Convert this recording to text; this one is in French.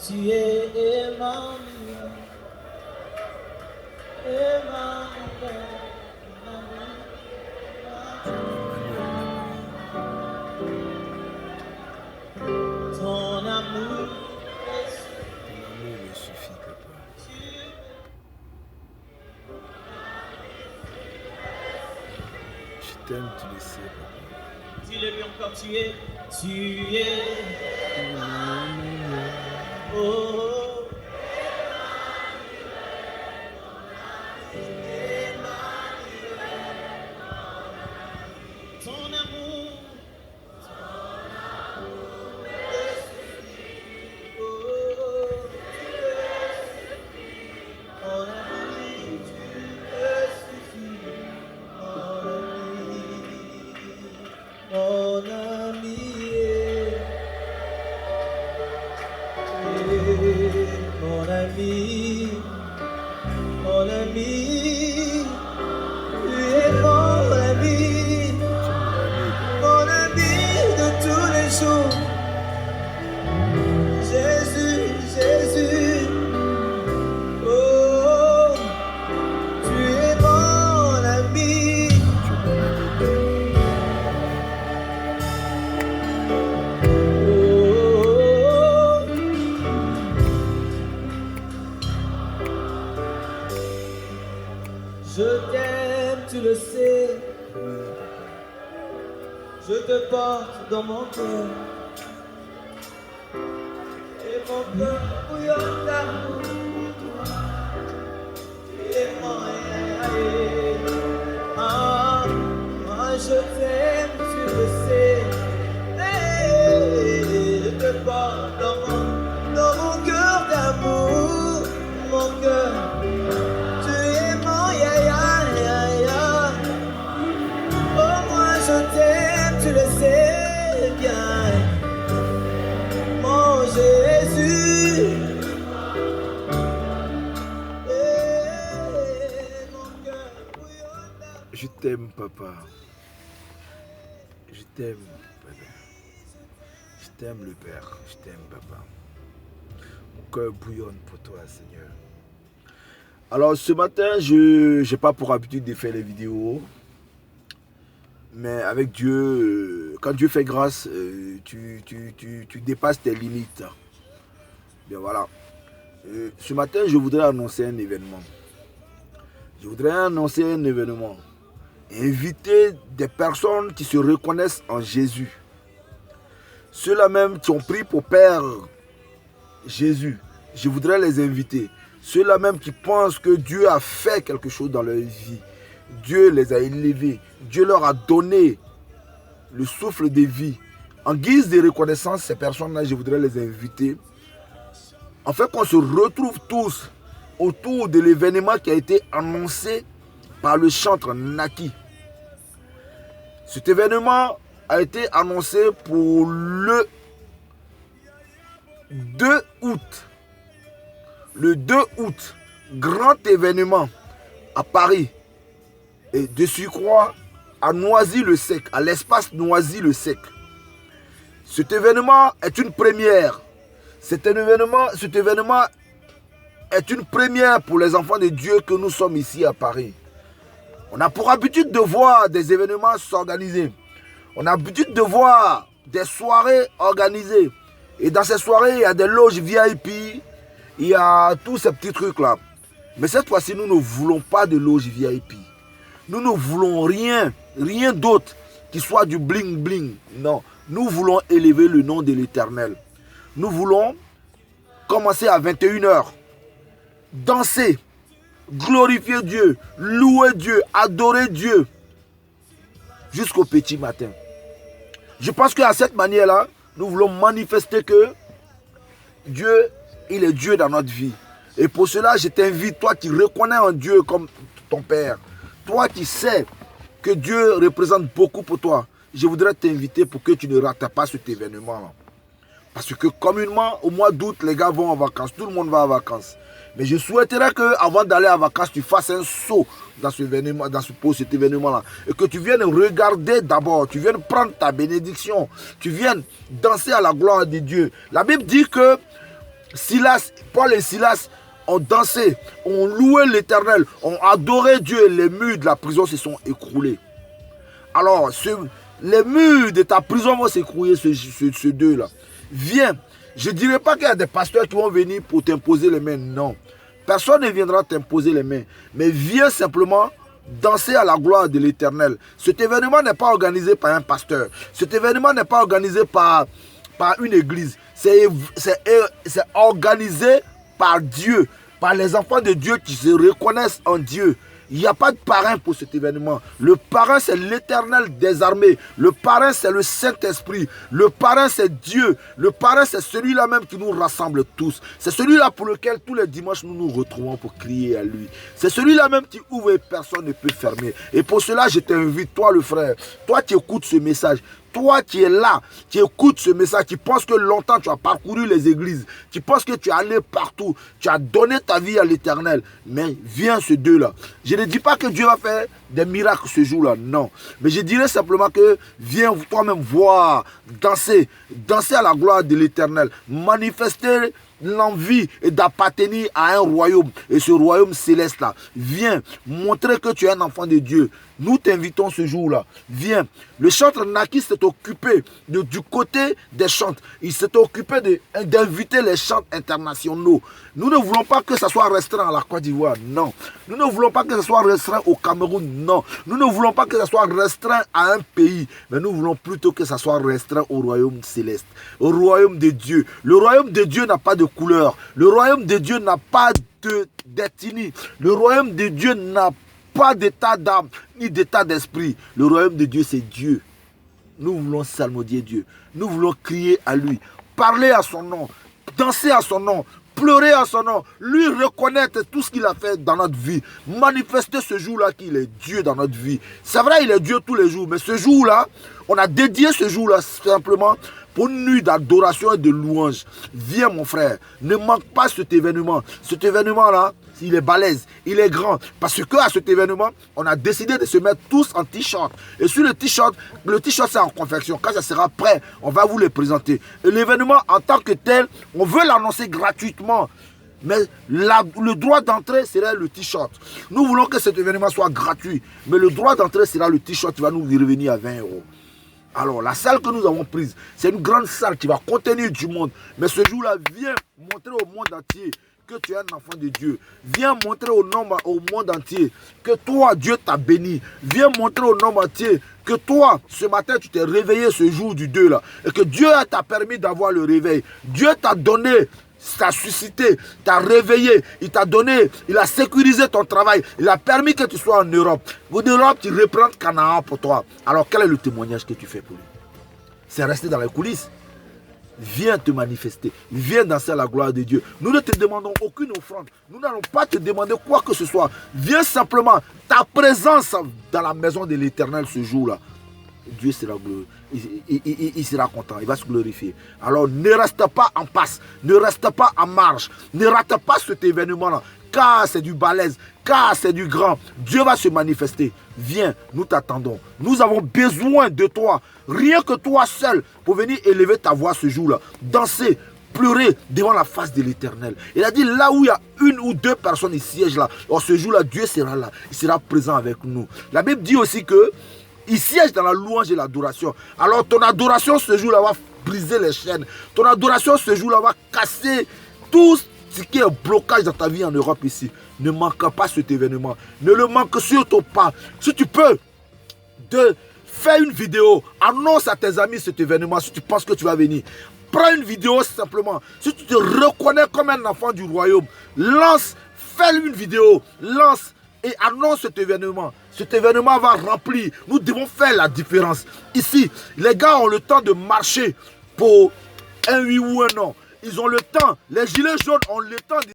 Tu es Emmanuel, Emmanuel, ton amour me suffit, papa. Je t'aime, tu le sais, papa. Dis-le-lui encore, tu es, oh, ton amour, mon ami, tu me suffis, mon ami, mon ami, mon ami, tu es mon ami, mon ami de tous les jours. Jésus, Jésus, oh, tu es mon ami. Oh, je t'aime, tu le sais. Je te porte dans mon cœur. Et mon cœur bouillonne d'amour pour toi. Tu es mon ah, moi je t'aime, tu le sais. Et je te porte dans mon cœur d'amour, mon cœur. Tu es mon ya. Oh, moi je t'aime, tu le sais bien. Mon Jésus. Je t'aime, papa. Je t'aime, papa. Je t'aime, le Père. Je t'aime, papa. Mon cœur bouillonne pour toi, Seigneur. Alors, ce matin, je n'ai pas pour habitude de faire les vidéos. Mais avec Dieu, quand Dieu fait grâce, tu dépasses tes limites. Bien voilà. Ce matin, je voudrais annoncer un événement. Je voudrais annoncer un événement. Inviter des personnes qui se reconnaissent en Jésus. Ceux-là même qui ont pris pour Père Jésus. Je voudrais les inviter. Ceux-là même qui pensent que Dieu a fait quelque chose dans leur vie. Dieu les a élevés. Dieu leur a donné le souffle de vie. En guise de reconnaissance, ces personnes-là, je voudrais les inviter. En fait, qu'on se retrouve tous autour de l'événement qui a été annoncé par le chantre Naki. Cet événement a été annoncé pour le 2 août. Le 2 août, grand événement à Paris. Et de surcroît à Noisy-le-Sec, à l'espace Noisy-le-Sec. Cet événement est une première. Cet événement est une première pour les enfants de Dieu que nous sommes ici à Paris. On a pour habitude de voir des événements s'organiser. On a l'habitude de voir des soirées organisées. Et dans ces soirées, il y a des loges VIP. Il y a tous ces petits trucs-là. Mais cette fois-ci, nous ne voulons pas de loges VIP. Nous ne voulons rien d'autre qui soit du bling-bling. Non, nous voulons élever le nom de l'Éternel. Nous voulons commencer à 21h. Danser, glorifier Dieu, louer Dieu, adorer Dieu. Jusqu'au petit matin. Je pense qu'à cette manière-là, nous voulons manifester que Dieu, il est Dieu dans notre vie. Et pour cela, je t'invite, toi qui reconnais en Dieu comme ton Père, toi qui sais que Dieu représente beaucoup pour toi, je voudrais t'inviter pour que tu ne rates pas cet événement-là. Parce que communément, au mois d'août, les gars vont en vacances, tout le monde va en vacances. Mais je souhaiterais qu'avant d'aller en vacances, tu fasses un saut dans cet événement-là. Et que tu viennes regarder d'abord, tu viennes prendre ta bénédiction, tu viennes danser à la gloire de Dieu. La Bible dit que Paul et Silas ont dansé, ont loué l'Éternel, ont adoré Dieu et les murs de la prison se sont écroulés. Alors, les murs de ta prison vont s'écrouler, ce deux-là. Viens. Je ne dirais pas qu'il y a des pasteurs qui vont venir pour t'imposer les mains. Non. Personne ne viendra t'imposer les mains. Mais viens simplement danser à la gloire de l'Éternel. Cet événement n'est pas organisé par un pasteur. Cet événement n'est pas organisé par une église. C'est organisé par Dieu, par les enfants de Dieu qui se reconnaissent en Dieu. Il n'y a pas de parrain pour cet événement. Le parrain, c'est l'Éternel des armées. Le parrain, c'est le Saint-Esprit. Le parrain, c'est Dieu. Le parrain, c'est celui-là même qui nous rassemble tous. C'est celui-là pour lequel tous les dimanches nous nous retrouvons pour crier à lui. C'est celui-là même qui ouvre et personne ne peut fermer. Et pour cela, je t'invite, toi le frère, toi qui écoutes ce message, toi qui es là, qui écoutes ce message, qui penses que longtemps tu as parcouru les églises, qui penses que tu es allé partout, tu as donné ta vie à l'Éternel, mais viens ce deux-là. Je ne dis pas que Dieu va faire des miracles ce jour-là, non. Mais je dirais simplement que viens toi-même voir, danser à la gloire de l'Éternel, manifester l'envie d'appartenir à un royaume, et ce royaume céleste-là. Viens montrer que tu es un enfant de Dieu. Nous t'invitons ce jour-là. Viens. Le chanteur Naki s'est occupé du côté des chants. Il s'est occupé d'inviter les chants internationaux. Nous ne voulons pas que ça soit restreint à la Côte d'Ivoire. Non. Nous ne voulons pas que ça soit restreint au Cameroun. Non. Nous ne voulons pas que ça soit restreint à un pays. Mais nous voulons plutôt que ça soit restreint au royaume céleste. Au royaume de Dieu. Le royaume de Dieu n'a pas de couleur. Le royaume de Dieu n'a pas d'ethnie. Le royaume de Dieu n'a pas d'état d'âme ni d'état d'esprit. Le royaume de Dieu, c'est Dieu. Nous voulons salmodier Dieu. Nous voulons crier à lui, parler à son nom, danser à son nom, pleurer à son nom, lui reconnaître tout ce qu'il a fait dans notre vie, manifester ce jour-là qu'il est Dieu dans notre vie. C'est vrai, il est Dieu tous les jours, mais ce jour-là, on a dédié ce jour-là simplement pour une nuit d'adoration et de louange. Viens mon frère, ne manque pas cet événement. Cet événement-là, il est balèze, il est grand. Parce qu'à cet événement, on a décidé de se mettre tous en t-shirt. Et sur le t-shirt c'est en confection. Quand ça sera prêt, on va vous le présenter. Et l'événement en tant que tel, on veut l'annoncer gratuitement. Mais le droit d'entrée serait le t-shirt. Nous voulons que cet événement soit gratuit. Mais le droit d'entrée sera le t-shirt qui va nous revenir à 20 €. Alors, la salle que nous avons prise, c'est une grande salle qui va contenir du monde. Mais ce jour-là, viens montrer au monde entier que tu es un enfant de Dieu. Viens montrer au monde entier que toi, Dieu t'a béni. Viens montrer au monde entier que toi, ce matin, tu t'es réveillé ce jour du 2 là. Et que Dieu t'a permis d'avoir le réveil. Dieu t'a donné, t'a suscité, t'a réveillé, il t'a donné, il a sécurisé ton travail, il a permis que tu sois en Europe. En Europe, tu reprends Canaan pour toi. Alors, quel est le témoignage que tu fais pour lui? C'est rester dans les coulisses. Viens te manifester, viens danser à la gloire de Dieu. Nous ne te demandons aucune offrande, nous n'allons pas te demander quoi que ce soit. Viens simplement, ta présence dans la maison de l'Éternel ce jour-là. Dieu sera glorieux, il sera content, il va se glorifier. Alors ne reste pas en passe, ne reste pas en marge, ne rate pas cet événement-là, car c'est du balèze, car c'est du grand. Dieu va se manifester. Viens, nous t'attendons. Nous avons besoin de toi, rien que toi seul, pour venir élever ta voix ce jour-là, danser, pleurer devant la face de l'Éternel. Il a dit là où il y a une ou deux personnes, ils siègent là. Or ce jour-là, Dieu sera là, il sera présent avec nous. La Bible dit aussi que il siège dans la louange et l'adoration. Alors ton adoration ce jour-là va briser les chaînes. Ton adoration ce jour-là va casser tout ce qui est blocage dans ta vie en Europe ici. Ne manque pas cet événement. Ne le manque surtout pas. Si tu peux, faire une vidéo. Annonce à tes amis cet événement si tu penses que tu vas venir. Prends une vidéo simplement. Si tu te reconnais comme un enfant du royaume, lance, fais une vidéo, lance et annonce cet événement. Cet événement va remplir. Nous devons faire la différence. Ici, les gars ont le temps de marcher pour un oui ou un non. Ils ont le temps. Les gilets jaunes ont le temps de